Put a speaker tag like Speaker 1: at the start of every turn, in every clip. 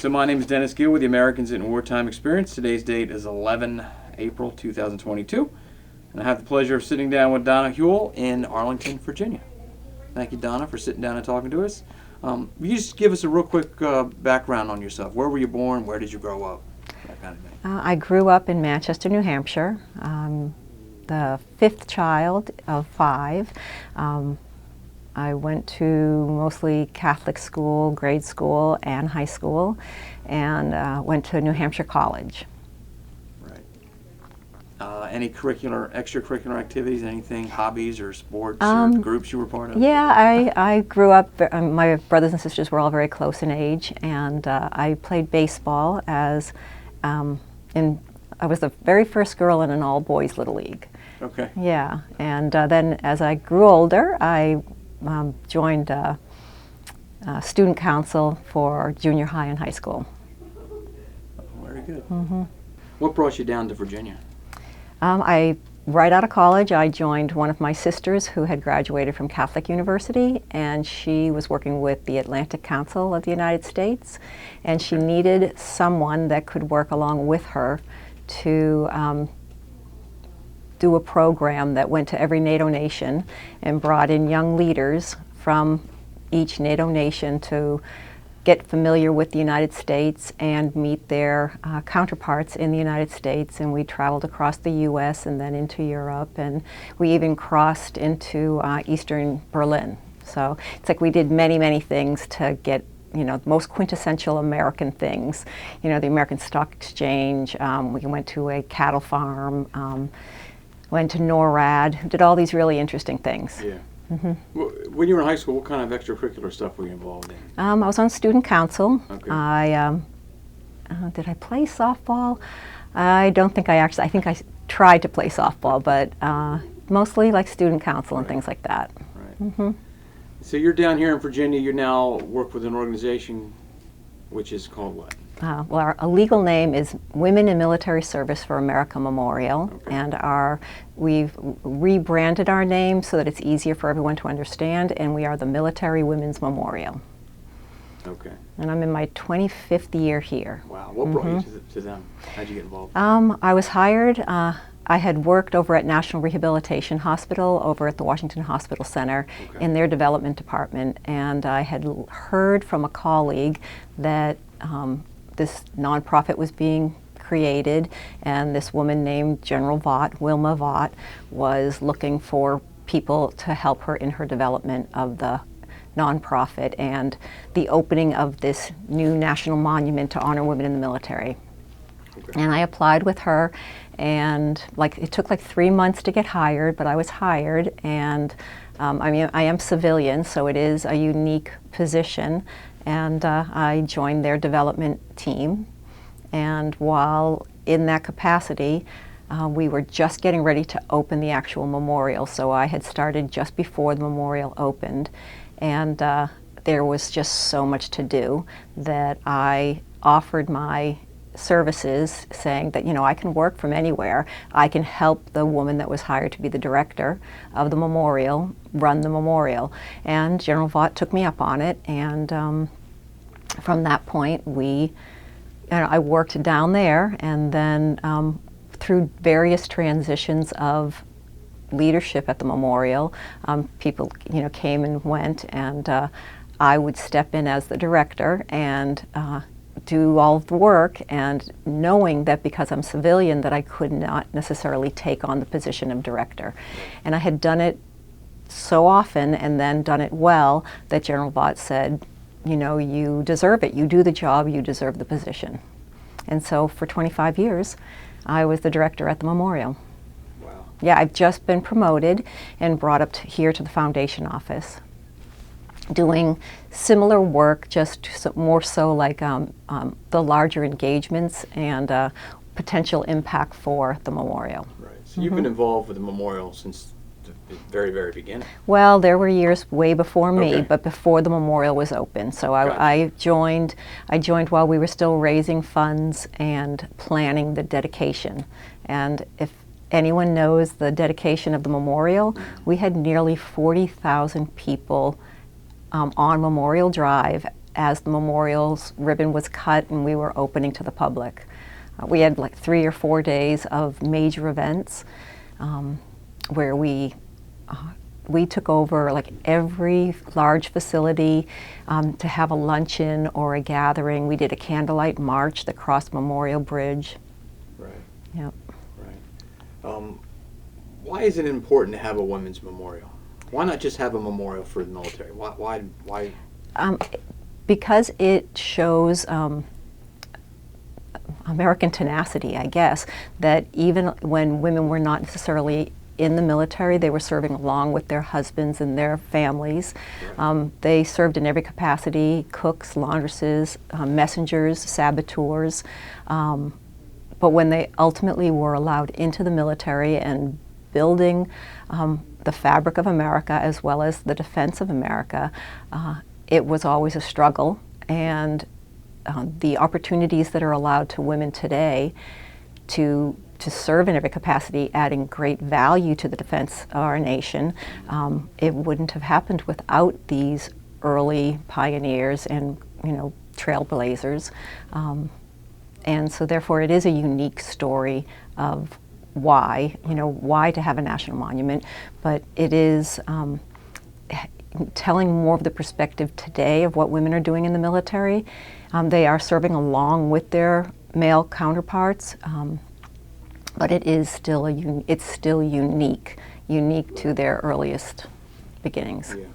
Speaker 1: So my name is Dennis Gill with the Americans in Wartime Experience. Today's date is 11 April 2022. And I have the pleasure of sitting down with Donna Houle in Arlington, Virginia. Thank you, Donna, for sitting down and talking to us. Will you just give us a real quick background on yourself? Where were you born? Where did you grow up? That kind of thing.
Speaker 2: I grew up in Manchester, New Hampshire. The fifth child of five. I went to mostly Catholic school, grade school, and high school, and went to New Hampshire College.
Speaker 1: Right. Any extracurricular activities, anything, hobbies or sports or groups you were part of?
Speaker 2: Yeah, I grew up, my brothers and sisters were all very close in age, and I played baseball I was the very first girl in an all-boys Little League.
Speaker 1: Okay.
Speaker 2: Yeah, and then as I grew older, I joined student council for junior high and high school.
Speaker 1: Oh, very good.
Speaker 2: Mm-hmm.
Speaker 1: What brought you down to Virginia?
Speaker 2: Right out of college, I joined one of my sisters who had graduated from Catholic University, and she was working with the Atlantic Council of the United States, and she needed someone that could work along with her to do a program that went to every NATO nation and brought in young leaders from each NATO nation to get familiar with the United States and meet their counterparts in the United States. And we traveled across the US and then into Europe, and we even crossed into Eastern Berlin. So it's like we did many, many things to get the most quintessential American things. The American Stock Exchange, we went to a cattle farm, went to NORAD, did all these really interesting things.
Speaker 1: Yeah.
Speaker 2: Mm-hmm.
Speaker 1: When you were in high school, what kind of extracurricular stuff were you involved in?
Speaker 2: I was on student council.
Speaker 1: Okay.
Speaker 2: Did I play softball? I don't think I think I tried to play softball, but mostly like student council and things like that.
Speaker 1: Right.
Speaker 2: Mm-hmm.
Speaker 1: So you're down here in Virginia, you now work with an organization which is called what?
Speaker 2: Well, our legal name is Women in Military Service for America Memorial,
Speaker 1: okay.
Speaker 2: And we've rebranded our name so that it's easier for everyone to understand, and we are the Military Women's Memorial.
Speaker 1: Okay.
Speaker 2: And I'm in my 25th year here.
Speaker 1: Wow. What brought you to them? How'd you get involved?
Speaker 2: I was hired. I had worked over at National Rehabilitation Hospital over at the Washington Hospital Center in their development department, and I had heard from a colleague that this nonprofit was being created, and this woman named General Vaught, Wilma Vaught, was looking for people to help her in her development of the nonprofit and the opening of this new national monument to honor women in the military.
Speaker 1: Okay.
Speaker 2: And I applied with her, and it took 3 months to get hired, but I was hired, and I am civilian, so it is a unique position, and I joined their development team. And while in that capacity, we were just getting ready to open the actual memorial, so I had started just before the memorial opened, and there was just so much to do that I offered my services, saying that I can work from anywhere. I can help the woman that was hired to be the director of the memorial run the memorial. And General Vaught took me up on it, and from that point I worked down there, and then through various transitions of leadership at the memorial, people came and went, and I would step in as the director and do all of the work, and knowing that because I'm civilian that I could not necessarily take on the position of director. And I had done it so often and then done it well that General Vaught said, you deserve it. You do the job, you deserve the position. And so for 25 years, I was the director at the memorial.
Speaker 1: Wow.
Speaker 2: Yeah, I've just been promoted and brought up here to the foundation office, doing similar work, just more so like the larger engagements and potential impact for the memorial.
Speaker 1: Right. So you've been involved with the memorial since the very, very beginning.
Speaker 2: Well, there were years way before me,
Speaker 1: Okay.
Speaker 2: but before the memorial was open. So
Speaker 1: Gotcha.
Speaker 2: I joined while we were still raising funds and planning the dedication. And if anyone knows the dedication of the memorial, we had nearly 40,000 people on Memorial Drive as the memorial's ribbon was cut and we were opening to the public. We had like 3 or 4 days of major events where we took over like every large facility to have a luncheon or a gathering. We did a candlelight march that crossed Memorial Bridge.
Speaker 1: Right.
Speaker 2: Yep.
Speaker 1: Right. Why is it important to have a women's memorial? Why not just have a memorial for the military? Why?
Speaker 2: Because it shows American tenacity, I guess, that even when women were not necessarily in the military, they were serving along with their husbands and their families.
Speaker 1: Right.
Speaker 2: They served in every capacity: cooks, laundresses, messengers, saboteurs. But when they ultimately were allowed into the military and building the fabric of America as well as the defense of America, it was always a struggle. And the opportunities that are allowed to women today to serve in every capacity, adding great value to the defense of our nation, it wouldn't have happened without these early pioneers and, trailblazers. And so therefore it is a unique story of why to have a national monument, but it is telling more of the perspective today of what women are doing in the military. They are serving along with their male counterparts, but it is still it's still unique to their earliest beginnings.
Speaker 1: Yeah.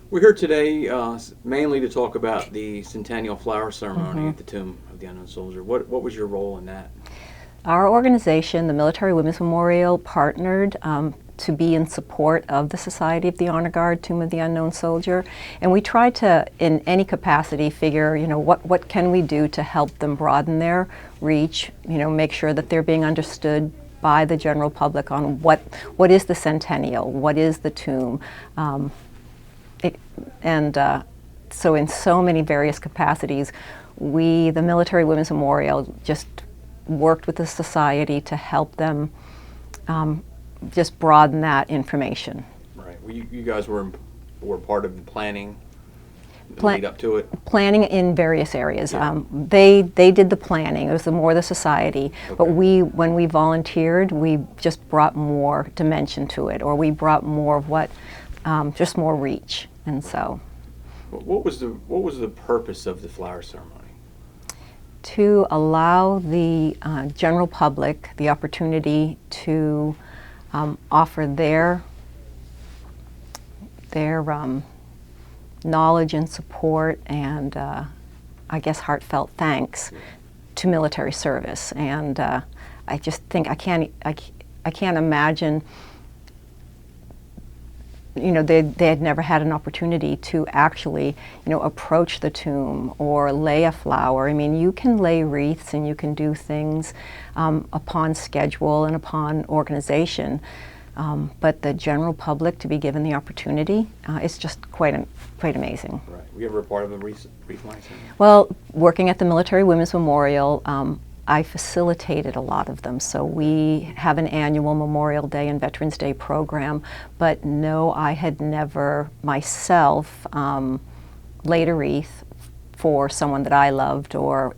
Speaker 1: We're here today mainly to talk about the Centennial Flower Ceremony at the Tomb of the Unknown Soldier. What was your role in that?
Speaker 2: Our organization, the Military Women's Memorial, partnered to be in support of the Society of the Honor Guard Tomb of the Unknown Soldier, and we tried to, in any capacity, figure, what can we do to help them broaden their reach, make sure that they're being understood by the general public on what is the Centennial, what is the tomb. So in so many various capacities, we, the Military Women's Memorial, just worked with the society to help them just broaden that information.
Speaker 1: Right. Well, you guys were part of the planning, the lead up to it?
Speaker 2: Planning in various areas.
Speaker 1: Yeah.
Speaker 2: They did the planning. It was more the society.
Speaker 1: Okay.
Speaker 2: But when we volunteered, we just brought more dimension to it, or we brought more of what, just more reach. And so,
Speaker 1: what was the purpose of the flower ceremony?
Speaker 2: To allow the general public the opportunity to offer their knowledge and support and I guess heartfelt thanks to military service. And I just think I can't imagine. They had never had an opportunity to actually, approach the tomb or lay a flower. I mean, you can lay wreaths and you can do things upon schedule and upon organization, but the general public to be given the opportunity is just quite amazing.
Speaker 1: Right. Were you ever a part of a wreath line ceremony?
Speaker 2: Well, working at the Military Women's Memorial, I facilitated a lot of them. So we have an annual Memorial Day and Veterans Day program, but no, I had never myself laid a wreath for someone that I loved, or,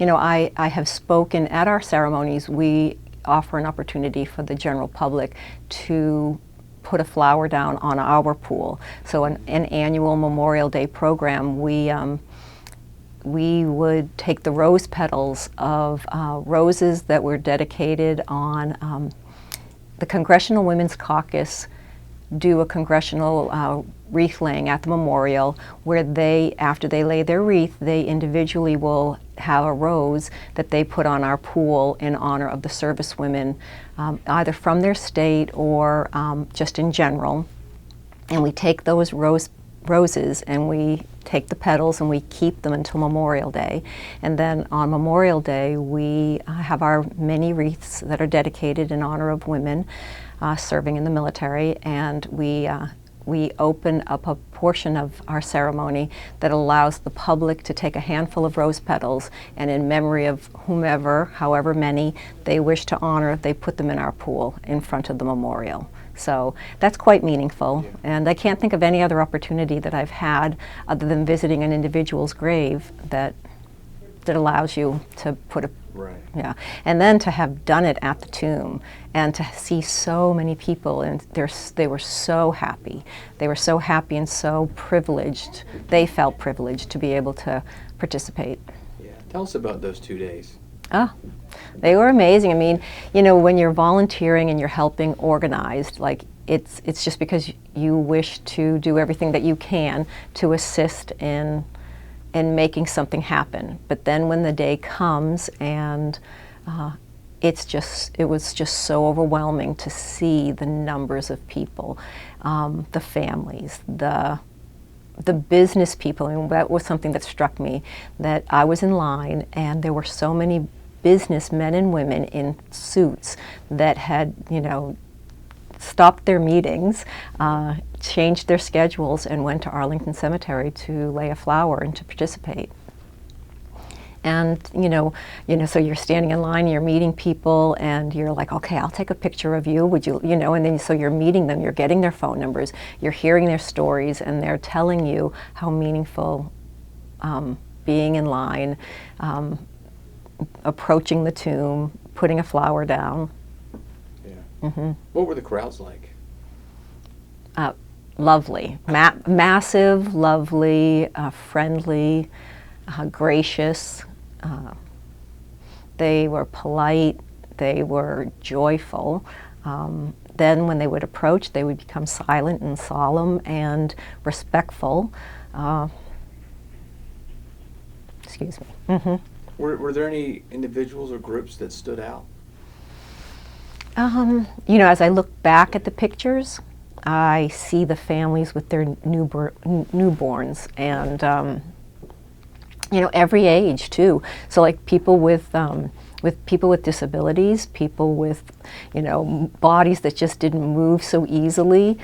Speaker 2: I have spoken at our ceremonies. We offer an opportunity for the general public to put a flower down on our pool. So an annual Memorial Day program, we would take the rose petals of roses that were dedicated on the Congressional Women's Caucus, do a congressional wreath laying at the memorial where they, after they lay their wreath, they individually will have a rose that they put on our pool in honor of the servicewomen, either from their state or just in general. And we take those roses and we take the petals and we keep them until Memorial Day. And then on Memorial Day we have our many wreaths that are dedicated in honor of women serving in the military, and we open up a portion of our ceremony that allows the public to take a handful of rose petals, and in memory of whomever, however many they wish to honor, they put them in our pool in front of the memorial. So that's quite meaningful.
Speaker 1: Yeah.
Speaker 2: And I can't think of any other opportunity that I've had other than visiting an individual's grave that allows you to put a
Speaker 1: Right.
Speaker 2: yeah, and then to have done it at the tomb and to see so many people, and they were so happy. They were so happy and so privileged. They felt privileged to be able to participate.
Speaker 1: Yeah. Tell us about those 2 days.
Speaker 2: Ah, they were amazing. I mean, you know, when you're volunteering and you're helping organized, like it's just because you wish to do everything that you can to assist in making something happen. But then when the day comes and it was just so overwhelming to see the numbers of people, the families, the business people. I mean, that was something that struck me, that I was in line and there were so many businessmen and women in suits that had, you know, stopped their meetings, changed their schedules, and went to Arlington Cemetery to lay a flower and to participate. And you know, so you're standing in line, you're meeting people, and you're like, okay, I'll take a picture of you. Would you, you know? And then so you're meeting them, you're getting their phone numbers, you're hearing their stories, and they're telling you how meaningful being in line, approaching the tomb, putting a flower down.
Speaker 1: Yeah. What were the crowds like?
Speaker 2: Lovely, massive, lovely, friendly, gracious. They were polite. They were joyful. Then when they would approach, they would become silent and solemn and respectful. Excuse me.
Speaker 1: Were there any individuals or groups that stood out?
Speaker 2: You know, as I look back at the pictures, I see the families with their newborns, and you know, every age too. So like people with people with disabilities, people with, you know, bodies that just didn't move so easily,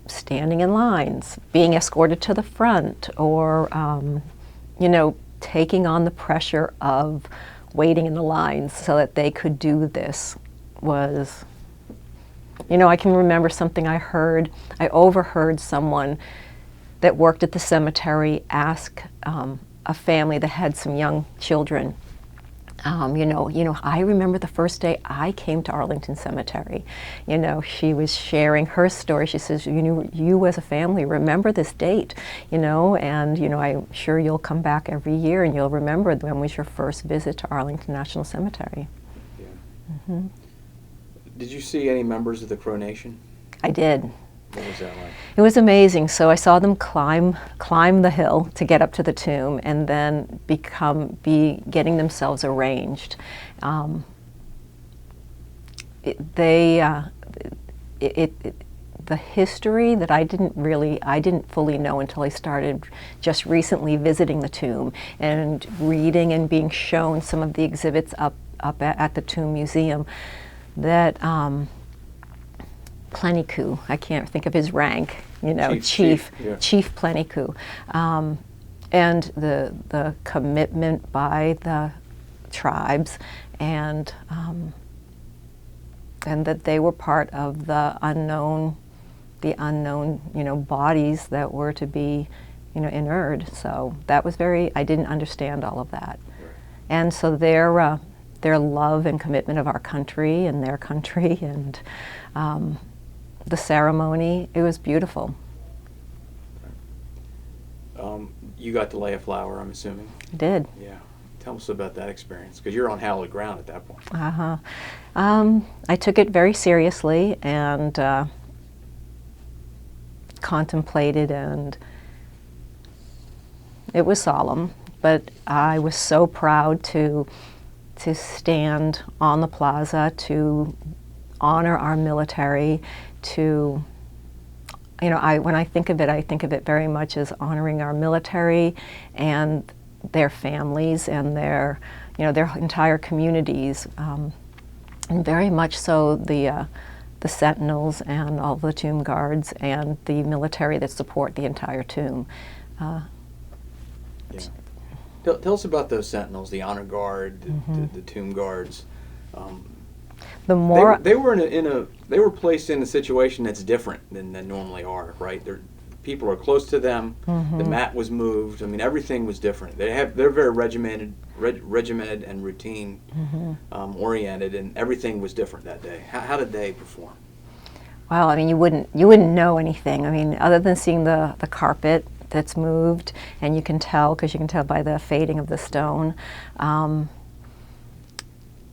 Speaker 2: standing in lines, being escorted to the front, or you know, taking on the pressure of waiting in the lines so that they could do this. Was, you know, I can remember something I overheard someone that worked at the cemetery ask a family that had some young children, you know, I remember the first day I came to Arlington Cemetery. You know, she was sharing her story. She says, you as a family remember this date, you know, and, you know, I'm sure you'll come back every year and you'll remember when was your first visit to Arlington National Cemetery.
Speaker 1: Yeah. Did you see any members of the Crow Nation?
Speaker 2: I did.
Speaker 1: What was that like?
Speaker 2: It was amazing. So I saw them climb the hill to get up to the tomb, and then be getting themselves arranged. The history that I didn't fully know until I started just recently visiting the tomb and reading and being shown some of the exhibits up at the Tomb Museum. That Pleniku, I can't think of his rank, you know, Chief Pleniku, and the commitment by the tribes, and that they were part of the unknown, you know, bodies that were to be, you know, inurned. So that was I didn't understand all of that, and so their love and commitment of our country and their country, and the ceremony, it was beautiful.
Speaker 1: You got to lay a flower, I'm assuming?
Speaker 2: I did.
Speaker 1: Yeah. Tell us about that experience, because you're on hallowed ground at that point.
Speaker 2: I took it very seriously and contemplated, and it was solemn, but I was so proud to stand on the plaza, to honor our military, to, you know, when I think of it very much as honoring our military and their families and their, you know, their entire communities, and very much so the sentinels and all the tomb guards and the military that support the entire tomb.
Speaker 1: Yeah. Tell us about those sentinels, the honor guard, the tomb guards.
Speaker 2: the more
Speaker 1: they were they were placed in a situation that's different than they normally are, right? People are close to them. The mat was moved. I mean, everything was different. They're very regimented and routine oriented, and everything was different that day. How did they perform?
Speaker 2: Well, I mean, you wouldn't know anything. I mean, other than seeing the carpet that's moved, and you can tell, because you can tell by the fading of the stone.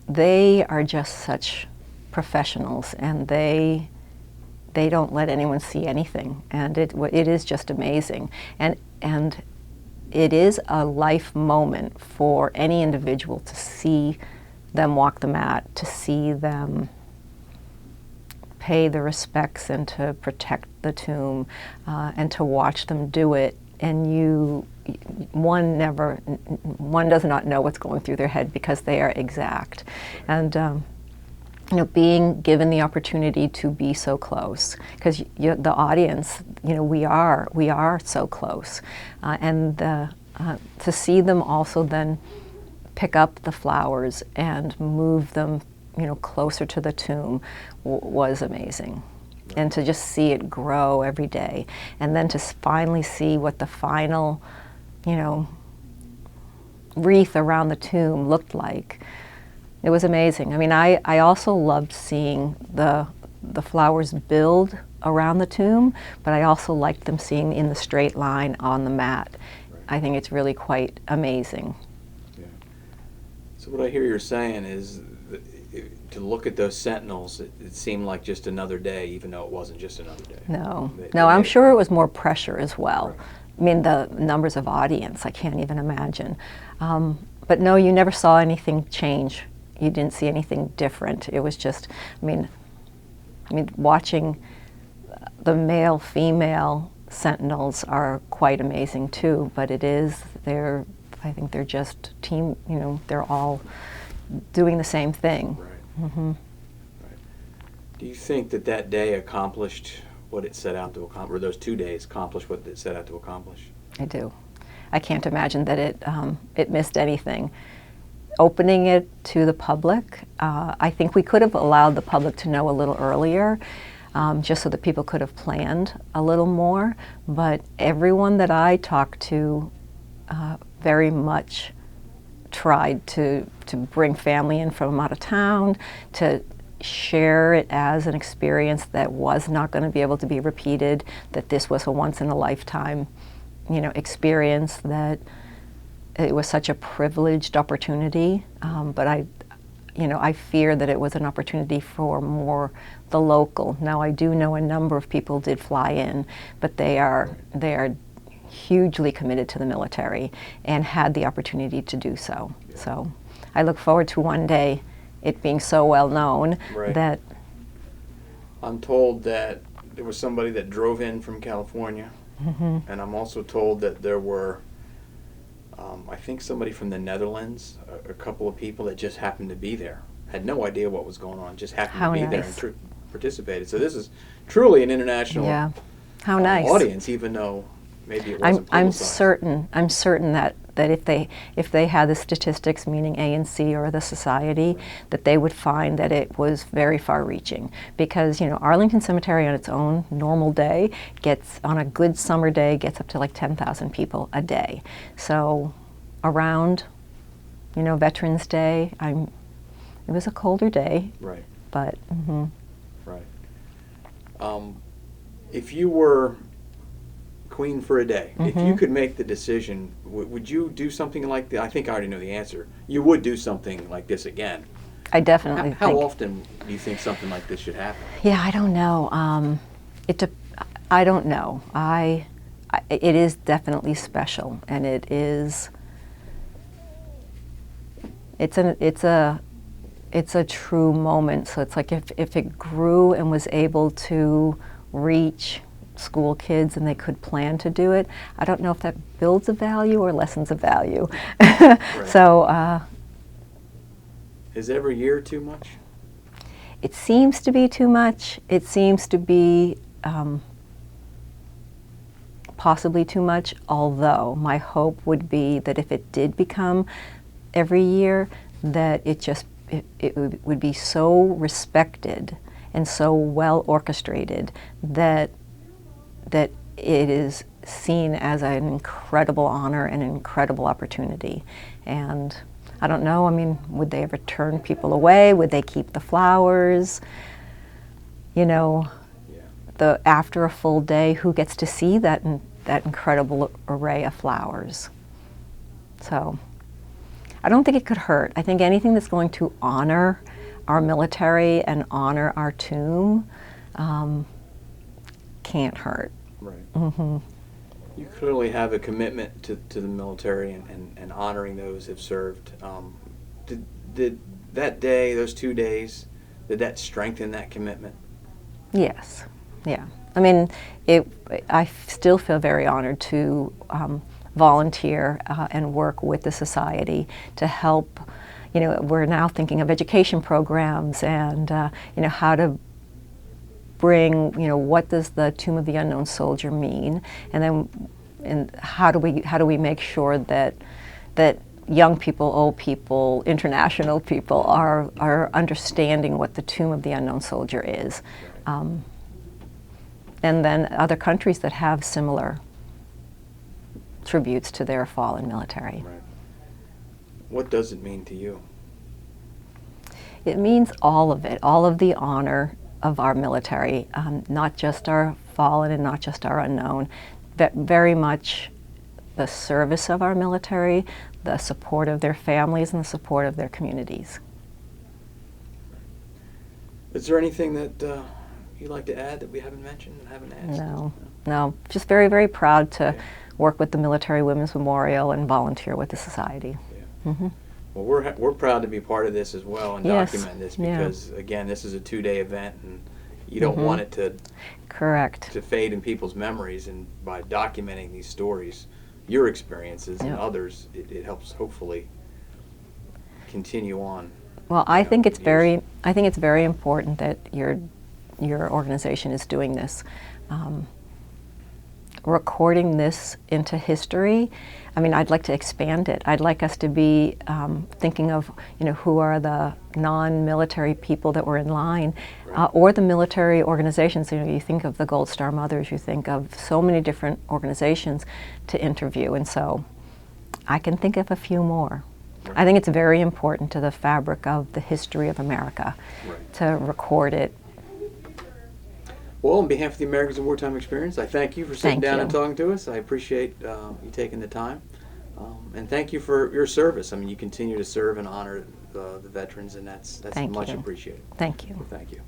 Speaker 2: They are just such professionals, and they don't let anyone see anything, and it is just amazing, and it is a life moment for any individual to see them walk the mat, to see them pay the respects and to protect the tomb, and to watch them do it. And one does not know what's going through their head because they are exact. And being given the opportunity to be so close, because the audience, we are so close, and to see them also then pick up the flowers and move them, closer to the tomb was amazing. And to just see it grow every day, and then to finally see what the final, wreath around the tomb looked like. It was amazing. I mean, I also loved seeing the flowers build around the tomb, but I also liked them seeing in the straight line on the mat. Right. I think it's really quite amazing.
Speaker 1: Yeah. So what I hear you're saying is to look at those sentinels, it seemed like just another day, even though it wasn't just another day.
Speaker 2: No, I'm sure it was more pressure as well. Right. I mean, the numbers of audience, I can't even imagine. But no, you never saw anything change. You didn't see anything different. It was just, I mean, watching the male, female sentinels are quite amazing too, but I think they're just team, they're all doing the same thing.
Speaker 1: Right. Right. Do you think that day accomplished what it set out to accomplish, or those 2 days accomplished what it set out to accomplish?
Speaker 2: I do. I can't imagine that it missed anything. Opening it to the public, I think we could have allowed the public to know a little earlier, just so that people could have planned a little more. But everyone that I talked to very much tried to bring family in from out of town, to share it as an experience that was not going to be able to be repeated, that this was a once-in-a-lifetime, experience, that it was such a privileged opportunity, but I fear that it was an opportunity for more the local. Now, I do know a number of people did fly in, but they are hugely committed to the military and had the opportunity to do so. Yeah. So I look forward to one day it being so well known. Right. That
Speaker 1: I'm told that there was somebody that drove in from California, and I'm also told that there were I think somebody from the Netherlands, a couple of people that just happened to be there, had no idea what was going on, just happened to be there and participated. So this is truly an international audience, even though maybe it wasn't publicized.
Speaker 2: I'm certain that if they had the statistics, meaning ANC or the society, that they would find that it was very far-reaching. Because Arlington Cemetery on its own normal day on a good summer day, gets up to like 10,000 people a day. So around Veterans Day, it was a colder day.
Speaker 1: Right.
Speaker 2: But
Speaker 1: right. If you were queen for a day, if you could make the decision, would you do something like that? I think I already know the answer. You would do something like this again.
Speaker 2: I definitely
Speaker 1: How often do you think something like this should happen?
Speaker 2: Yeah, I don't know. I don't know. It is definitely special, and it's a true moment. So it's like if it grew and was able to reach school kids and they could plan to do it, I don't know if that builds a value or lessens a value. Right. So
Speaker 1: is every year too much?
Speaker 2: It seems to be too much. It seems to be possibly too much, although my hope would be that if it did become every year, that it just would be so respected and so well orchestrated that it is seen as an incredible honor and an incredible opportunity. And I don't know, I mean, would they ever turn people away? Would they keep the flowers? You know, after a full day, who gets to see that incredible array of flowers? So I don't think it could hurt. I think anything that's going to honor our military and honor our tomb can't hurt.
Speaker 1: Right.
Speaker 2: Mm-hmm.
Speaker 1: You clearly have a commitment to the military and honoring those who've served. Did that day, those 2 days, did that strengthen that commitment?
Speaker 2: Yes. Yeah. I mean, I still feel very honored to volunteer and work with the society to help. You know, we're now thinking of education programs and you know, how to bring, you know, what does the Tomb of the Unknown Soldier mean, and how do we make sure that young people, old people, international people are understanding what the Tomb of the Unknown Soldier is, and then other countries that have similar tributes to their fallen military.
Speaker 1: Right. What does it mean to you?
Speaker 2: It means all of it, all of the honor of our military, not just our fallen and not just our unknown, but very much the service of our military, the support of their families, and the support of their communities.
Speaker 1: Is there anything that you'd like to add that we haven't mentioned and haven't asked?
Speaker 2: No. Just very, very proud to work with the Military Women's Memorial and volunteer with the society.
Speaker 1: Yeah. Mm-hmm. Well, we're proud to be part of this as well and document this because, again, this is a 2-day event and you don't want it to fade in people's memories. And by documenting these stories, your experiences and others, it helps hopefully continue on.
Speaker 2: Well, I think it's very important that your organization is doing this. Recording this into history, I mean, I'd like to expand it. I'd like us to be thinking of, you know, who are the non-military people that were in line, or the military organizations. You know, you think of the Gold Star Mothers, you think of so many different organizations to interview, and so I can think of a few more. Right. I think it's very important to the fabric of the history of America to record it.
Speaker 1: Well, on behalf of the Americans in Wartime Experience, I thank you for sitting down and talking to us. I appreciate you taking the time. And thank you for your service. I mean, you continue to serve and honor the veterans, and that's much appreciated.
Speaker 2: Thank you.
Speaker 1: Well, thank you.